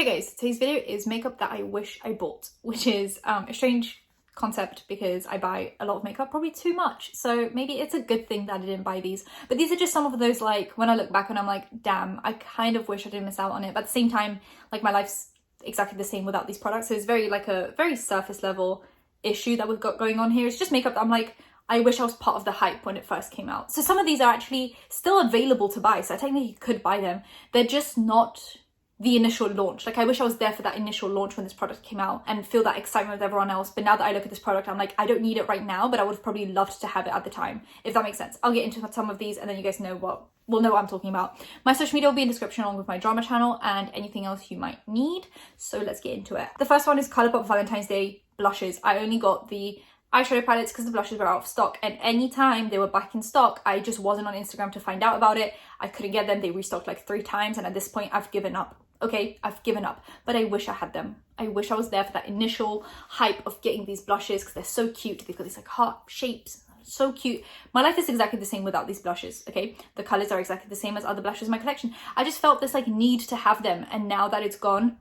Hey guys, today's video is makeup that I wish I bought, which is a strange concept because I buy a lot of makeup, probably too much. So maybe it's a good thing that I didn't buy these. But these are just some of those, like, when I look back and I'm like, damn, I kind of wish I didn't miss out on it. But at the same time, like, my life's exactly the same without these products. So it's very, like, a very surface level issue that we've got going on here. It's just makeup that I'm like, I wish I was part of the hype when it first came out. So some of these are actually still available to buy. So I technically could buy them. They're just not the initial launch. Like, I wish I was there for that initial launch when this product came out and feel that excitement with everyone else. But now that I look at this product, I'm like, I don't need it right now, but I would have probably loved to have it at the time, if that makes sense. I'll get into some of these and then you guys know what I'm talking about. My social media will be in the description along with my drama channel and anything else you might need. So let's get into it. The first one is Colourpop Valentine's Day blushes. I only got the eyeshadow palettes because the blushes were out of stock, and anytime they were back in stock, I just wasn't on Instagram to find out about it. I couldn't get them. They restocked like 3 times, and at this point I've given up. Okay, I've given up, but I wish I had them. I wish I was there for that initial hype of getting these blushes because they're so cute. They've got these like heart shapes, so cute. My life is exactly the same without these blushes, okay? The colors are exactly the same as other blushes in my collection. I just felt this like need to have them, and now that it's gone,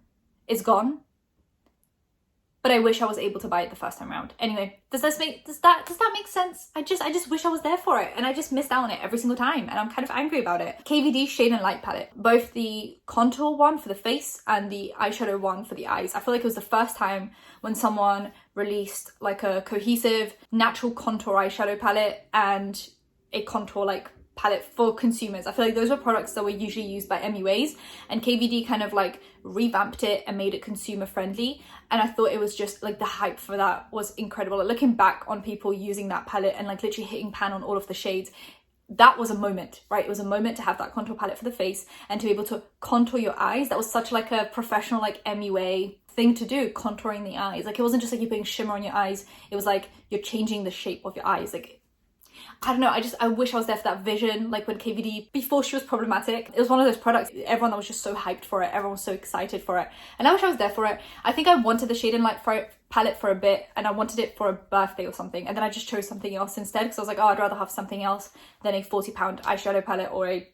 it's gone. But I wish I was able to buy it the first time around. Anyway, does that make sense? I just wish I was there for it, and I just missed out on it every single time, and I'm kind of angry about it. KVD Shade and Light palette, both the contour one for the face and the eyeshadow one for the eyes. I feel like it was the first time when someone released like a cohesive natural contour eyeshadow palette and a contour like palette for consumers. I feel like those were products that were usually used by MUAs, and KVD kind of like revamped it and made it consumer friendly, and I thought it was just like the hype for that was incredible. Like, looking back on people using that palette and like literally hitting pan on all of the shades, that was a moment, right? It was a moment to have that contour palette for the face and to be able to contour your eyes. That was such like a professional like MUA thing to do, contouring the eyes. Like, it wasn't just like you're putting shimmer on your eyes, it was like you're changing the shape of your eyes. Like, I don't know, I wish I was there for that vision, like when KVD, before she was problematic, it was one of those products, everyone that was just so hyped for it, everyone was so excited for it, and I wish I was there for it. I think I wanted the Shade and Light palette for a bit, and I wanted it for a birthday or something, and then I just chose something else instead, because I was like, oh, I'd rather have something else than a £40 eyeshadow palette or a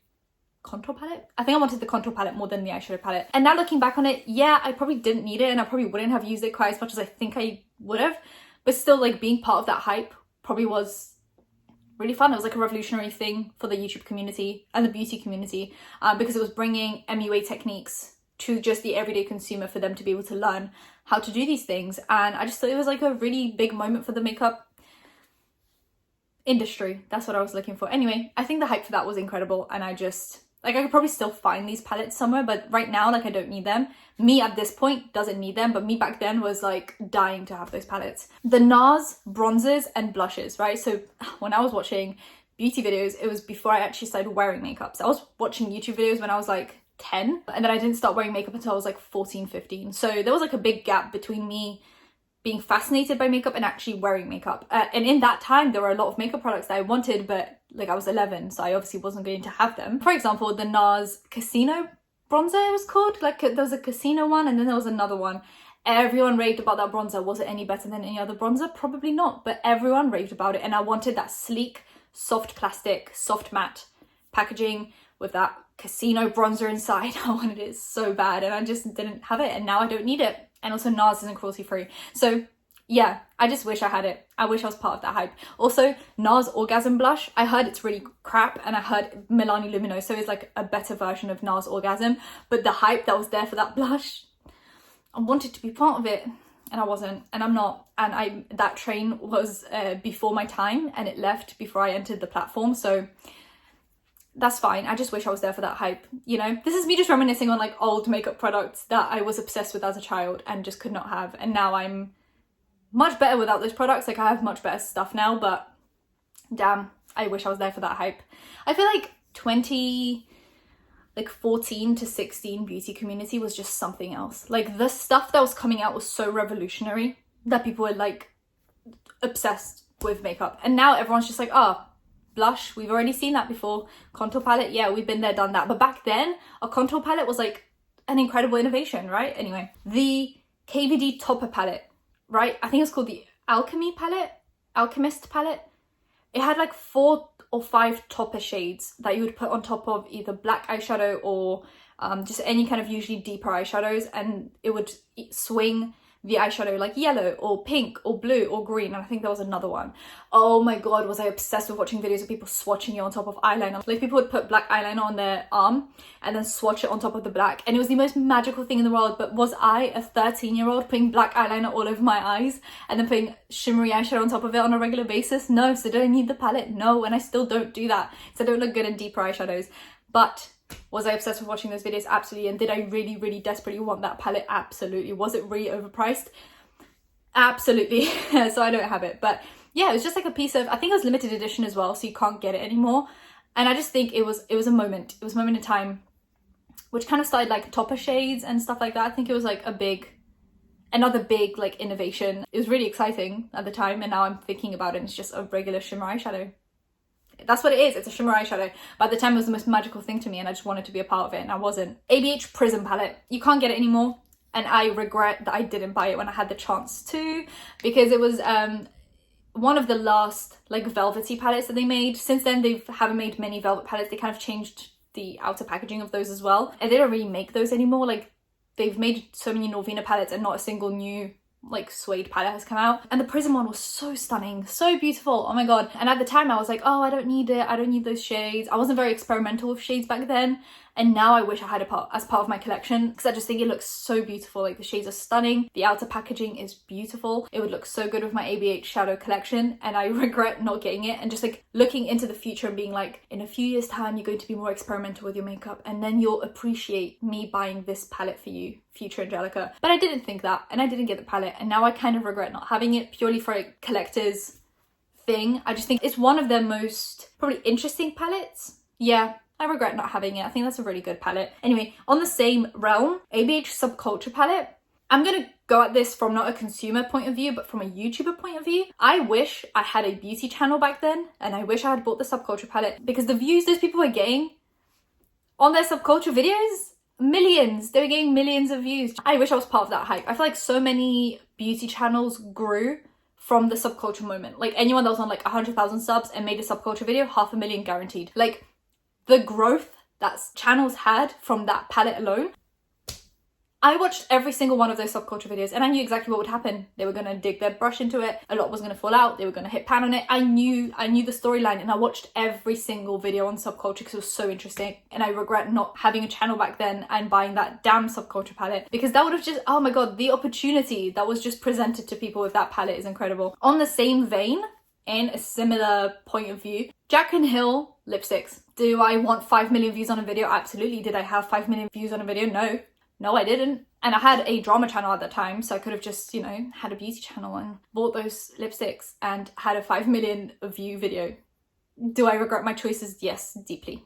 contour palette. I think I wanted the contour palette more than the eyeshadow palette. And now looking back on it, yeah, I probably didn't need it, and I probably wouldn't have used it quite as much as I think I would have, but still, like, being part of that hype probably was really fun. It was like a revolutionary thing for the YouTube community and the beauty community, because it was bringing MUA techniques to just the everyday consumer for them to be able to learn how to do these things. And I just thought it was like a really big moment for the makeup industry. That's what I was looking for. Anyway, I think the hype for that was incredible, and I just, like, I could probably still find these palettes somewhere, but right now, like, I don't need them. Me at this point doesn't need them, but me back then was like dying to have those palettes. The NARS bronzers and blushes, right? So when I was watching beauty videos, it was before I actually started wearing makeup. So I was watching YouTube videos when I was like 10, and then I didn't start wearing makeup until I was like 14, 15. So there was like a big gap between me being fascinated by makeup and actually wearing makeup. And in that time, there were a lot of makeup products that I wanted, but like, I was 11, so I obviously wasn't going to have them. For example, the NARS Casino bronzer, it was called. Like, there was a casino one, and then there was another one. Everyone raved about that bronzer. Was it any better than any other bronzer? Probably not, but everyone raved about it, and I wanted that sleek, soft plastic, soft matte packaging with that casino bronzer inside. I wanted it so bad, and I just didn't have it, and now I don't need it. And also, NARS isn't cruelty free. So yeah, I just wish I had it. I wish I was part of that hype. Also, NARS Orgasm Blush, I heard it's really crap, and I heard Milani Luminoso is like a better version of NARS Orgasm, but the hype that was there for that blush, I wanted to be part of it, and I wasn't, and I'm not. And that train was before my time, and it left before I entered the platform, so that's fine. I just wish I was there for that hype, you know? This is me just reminiscing on like old makeup products that I was obsessed with as a child and just could not have, and now I'm much better without those products. Like, I have much better stuff now, but damn, I wish I was there for that hype. I feel like 14 to 16 beauty community was just something else. Like, the stuff that was coming out was so revolutionary that people were like obsessed with makeup. And now everyone's just like, oh, blush, we've already seen that before. Contour palette, yeah, we've been there, done that. But back then, a contour palette was like an incredible innovation, right? Anyway, the KVD topper palette, right? I think it's called the alchemist palette. It had like 4 or 5 topper shades that you would put on top of either black eyeshadow or just any kind of usually deeper eyeshadows, and it would swing the eyeshadow like yellow or pink or blue or green, and I think there was another one. Oh my god, was I obsessed with watching videos of people swatching it on top of eyeliner. Like people would put black eyeliner on their arm and then swatch it on top of the black, and it was the most magical thing in the world. But was I a 13-year-old putting black eyeliner all over my eyes and then putting shimmery eyeshadow on top of it on a regular basis? No. So do I need the palette? No, and I still don't do that, so I don't look good in deeper eyeshadows. But was I obsessed with watching those videos? Absolutely. And did I really, really desperately want that palette? Absolutely. Was it really overpriced? Absolutely. So I don't have it. But yeah, it was just like a piece of, I think it was limited edition as well, so you can't get it anymore. And I just think it was a moment. It was a moment in time, which kind of started like topper shades and stuff like that. I think it was like another big like innovation. It was really exciting at the time, and now I'm thinking about it and it's just a regular shimmer eyeshadow. That's what it is. It's a shimmer eyeshadow. But at the time it was the most magical thing to me, and I just wanted to be a part of it, and I wasn't. ABH Prism palette. You can't get it anymore, and I regret that I didn't buy it when I had the chance to, because it was one of the last like velvety palettes that they made. Since then they haven't made many velvet palettes. They kind of changed the outer packaging of those as well, and they don't really make those anymore. Like they've made so many Norvina palettes and not a single new like suede palette has come out, and the Prism one was so stunning, so beautiful. Oh my god. And at the time I was like, oh, I don't need it, I don't need those shades. I wasn't very experimental with shades back then, and now I wish I had it as part of my collection, because I just think it looks so beautiful. Like the shades are stunning, the outer packaging is beautiful. It would look so good with my ABH shadow collection, and I regret not getting it. And just like looking into the future and being like, in a few years time you're going to be more experimental with your makeup, and then you'll appreciate me buying this palette for you, future Angelika. But I didn't think that, and I didn't get the palette, and now I kind of regret not having it purely for a collector's thing. I just think it's one of their most probably interesting palettes. Yeah, I regret not having it. I think that's a really good palette. Anyway, on the same realm, ABH Subculture palette. I'm gonna go at this from not a consumer point of view, but from a YouTuber point of view. I wish I had a beauty channel back then, and I wish I had bought the Subculture palette, because the views those people were getting on their Subculture videos, millions. They were getting millions of views. I wish I was part of that hype. I feel like so many beauty channels grew from the Subculture moment. Like anyone that was on like 100,000 subs and made a Subculture video, 500,000 guaranteed. Like the growth that channels had from that palette alone. I watched every single one of those Subculture videos, and I knew exactly what would happen. They were going to dig their brush into it, a lot was going to fall out, they were going to hit pan on it. I knew the storyline, and I watched every single video on Subculture because it was so interesting. And I regret not having a channel back then and buying that damn Subculture palette, because that would have just, oh my god, the opportunity that was just presented to people with that palette is incredible. On the same vein, in a similar point of view, Jack and Hill lipsticks. Do I want 5 million views on a video? Absolutely. Did I have 5 million views on a video? No. No, I didn't. And I had a drama channel at that time, so I could have just, you know, had a beauty channel and bought those lipsticks and had a 5 million view video. Do I regret my choices? Yes, deeply.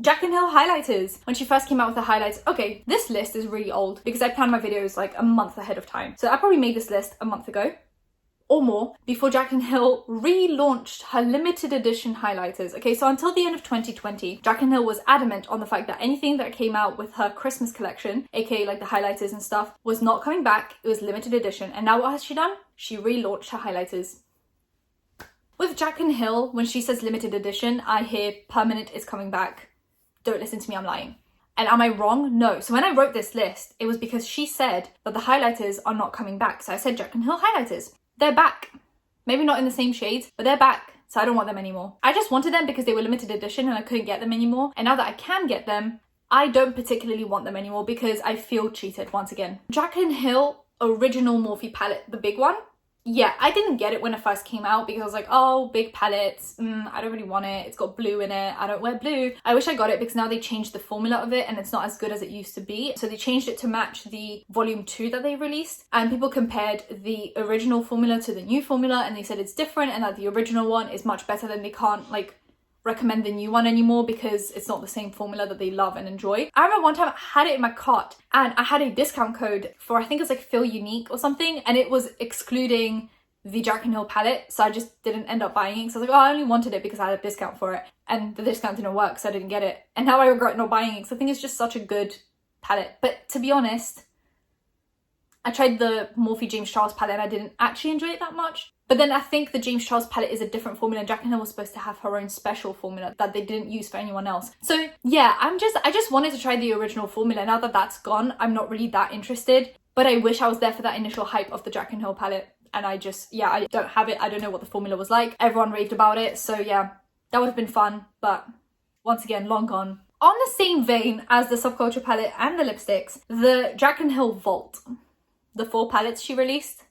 Jack and Hill highlighters. When she first came out with the highlights, okay, this list is really old because I planned my videos like a month ahead of time. So I probably made this list a month ago or more before Jack and Hill relaunched her limited edition highlighters. Okay, so until the end of 2020, Jack and Hill was adamant on the fact that anything that came out with her Christmas collection, aka like the highlighters and stuff, was not coming back. It was limited edition. And now what has she done? She relaunched her highlighters. With Jack and Hill, when she says limited edition, I hear permanent is coming back. Don't listen to me, I'm lying. And am I wrong? No. So when I wrote this list, it was because she said that the highlighters are not coming back. So I said Jack and Hill highlighters. They're back. Maybe not in the same shades, but they're back. So I don't want them anymore. I just wanted them because they were limited edition and I couldn't get them anymore. And now that I can get them, I don't particularly want them anymore because I feel cheated once again. Jack and Hill original Morphe palette, the big one. Yeah, I didn't get it when it first came out because I was like, oh, big palettes, I don't really want it. It's got blue in it. I don't wear blue. I wish I got it because now they changed the formula of it and it's not as good as it used to be. So they changed it to match the volume 2 that they released, and people compared the original formula to the new formula and they said it's different and that the original one is much better. Than they can't like recommend the new one anymore because it's not the same formula that they love and enjoy. I remember one time I had it in my cart and I had a discount code for, I think it was like Feel Unique or something, and it was excluding the Jack and Hill palette, so I just didn't end up buying it. So I was like, oh, I only wanted it because I had a discount for it, and the discount didn't work, so I didn't get it. And now I regret not buying it because I think it's just such a good palette. But to be honest, I tried the Morphe James Charles palette and I didn't actually enjoy it that much. But then I think the James Charles palette is a different formula. Jaclyn Hill was supposed to have her own special formula that they didn't use for anyone else. So yeah, I just wanted to try the original formula. Now that that's gone, I'm not really that interested. But I wish I was there for that initial hype of the Jaclyn Hill palette. And I don't have it. I don't know what the formula was like. Everyone raved about it. So yeah, that would have been fun. But once again, long gone. On the same vein as the Subculture palette and the lipsticks, the Jaclyn Hill Vault, the 4 palettes she released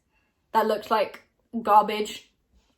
that looked like garbage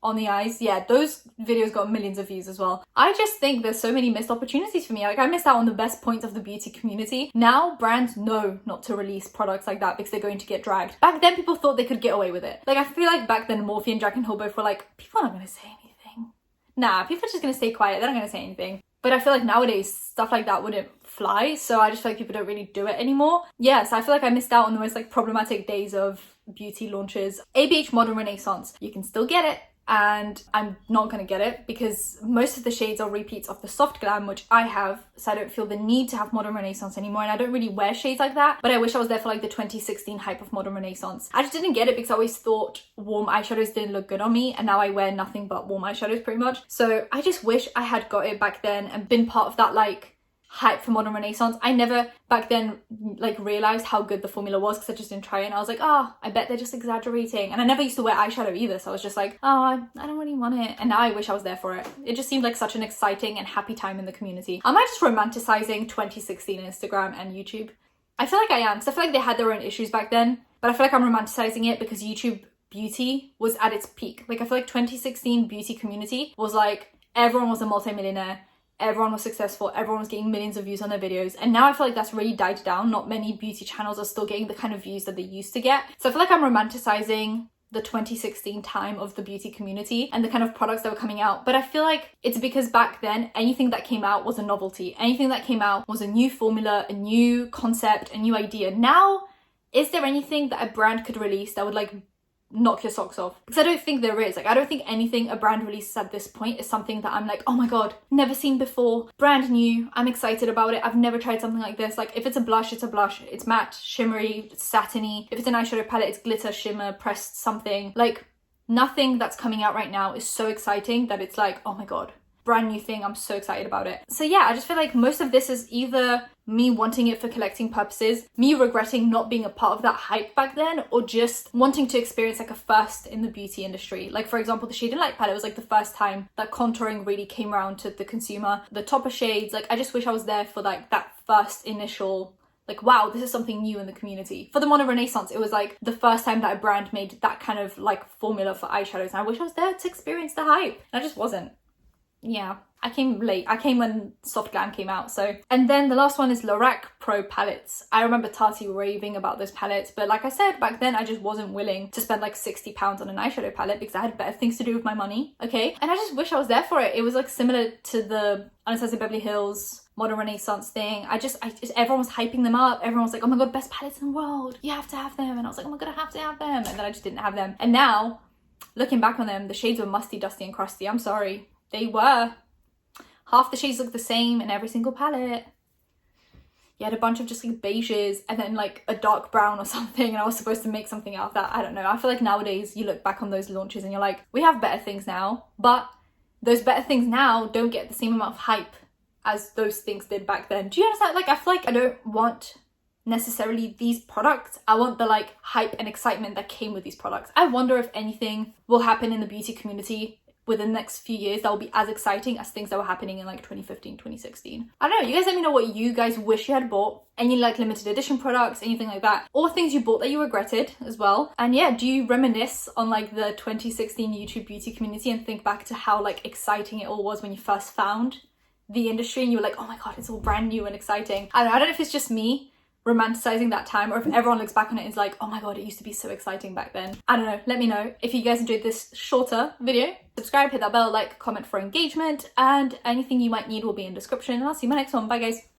on the eyes. Yeah, those videos got millions of views as well. I just think there's so many missed opportunities for me. Like, I missed out on the best points of the beauty community. Now brands know not to release products like that because they're going to get dragged. Back then people thought they could get away with it. Like, I feel like back then Morphe and Jaclyn Hill both were like, people aren't going to say anything. Nah, people are just going to stay quiet. They're not going to say anything. But I feel like nowadays stuff like that wouldn't fly. So I just feel like people don't really do it anymore. Yeah, so I feel like I missed out on the most like problematic days of beauty launches. ABH Modern Renaissance, you can still get it. And I'm not going to get it because most of the shades are repeats of the Soft Glam, which I have, so I don't feel the need to have Modern Renaissance anymore, and I don't really wear shades like that. But I wish I was there for like the 2016 hype of Modern Renaissance. I just didn't get it because I always thought warm eyeshadows didn't look good on me, and now I wear nothing but warm eyeshadows pretty much. So I just wish I had got it back then and been part of that like hype for Modern Renaissance. I never back then like realized how good the formula was because I just didn't try it, and I was like, oh, I bet they're just exaggerating. And I never used to wear eyeshadow either, so I was just like, oh, I don't really want it. And now I wish I was there for it. It just seemed like such an exciting and happy time in the community. Am I just romanticizing 2016 Instagram and YouTube? I feel like I am, because I feel like they had their own issues back then, but I feel like I'm romanticizing it because YouTube beauty was at its peak. Like, I feel like 2016 beauty community was like, everyone was a multi-millionaire, everyone was successful, everyone was getting millions of views on their videos. And now I feel like that's really died down. Not many beauty channels are still getting the kind of views that they used to get. So I feel like I'm romanticizing the 2016 time of the beauty community and the kind of products that were coming out. But I feel like it's because back then anything that came out was a novelty. Anything that came out was a new formula, a new concept, a new idea. Now, is there anything that a brand could release that would like knock your socks off? Because I don't think there is. Like, I don't think anything a brand releases at this point is something that I'm like, oh my god, never seen before, brand new, I'm excited about it, I've never tried something like this. Like, if it's a blush, it's a blush, it's matte, shimmery, it's satiny. If it's an eyeshadow palette, it's glitter, shimmer, pressed something. Like, nothing that's coming out right now is so exciting that it's like, oh my god, brand new thing, I'm so excited about it. So yeah, I just feel like most of this is either me wanting it for collecting purposes, me regretting not being a part of that hype back then, or just wanting to experience like a first in the beauty industry. Like, for example, the Shade and Light palette was like the first time that contouring really came around to the consumer. The topper shades, like, I just wish I was there for like that first initial like, wow, this is something new in the community. For the Modern Renaissance, it was like the first time that a brand made that kind of like formula for eyeshadows, and I wish I was there to experience the hype, and I just wasn't. Yeah, I came late. I came when Soft Glam came out, so. And then the last one is Lorac Pro palettes. I remember Tati raving about those palettes, but like I said, back then I just wasn't willing to spend like £60 on an eyeshadow palette because I had better things to do with my money, okay? And I just wish I was there for it. It was like similar to the Anastasia Beverly Hills Modern Renaissance thing. I just everyone was hyping them up. Everyone was like, oh my god, best palettes in the world, you have to have them. And I was like, oh my god, I have to have them. And then I just didn't have them. And now, looking back on them, the shades were musty, dusty, and crusty. I'm sorry. They were. Half the shades look the same in every single palette. You had a bunch of just like beiges and then like a dark brown or something, and I was supposed to make something out of that. I don't know. I feel like nowadays you look back on those launches and you're like, we have better things now, but those better things now don't get the same amount of hype as those things did back then. Do you understand? Like, I feel like I don't want necessarily these products. I want the like hype and excitement that came with these products. I wonder if anything will happen in the beauty community within the next few years that will be as exciting as things that were happening in like 2015, 2016. I don't know, you guys let me know what you guys wish you had bought. Any like limited edition products, anything like that, or things you bought that you regretted as well. And yeah, do you reminisce on like the 2016 YouTube beauty community and think back to how like exciting it all was when you first found the industry and you were like, oh my god, it's all brand new and exciting? I don't know if it's just me romanticizing that time, or if everyone looks back on it and is like, oh my god, it used to be so exciting back then. I don't know, let me know. If you guys enjoyed this shorter video, subscribe, hit that bell, like, comment for engagement, and anything you might need will be in description, and I'll see you in my next one. Bye guys.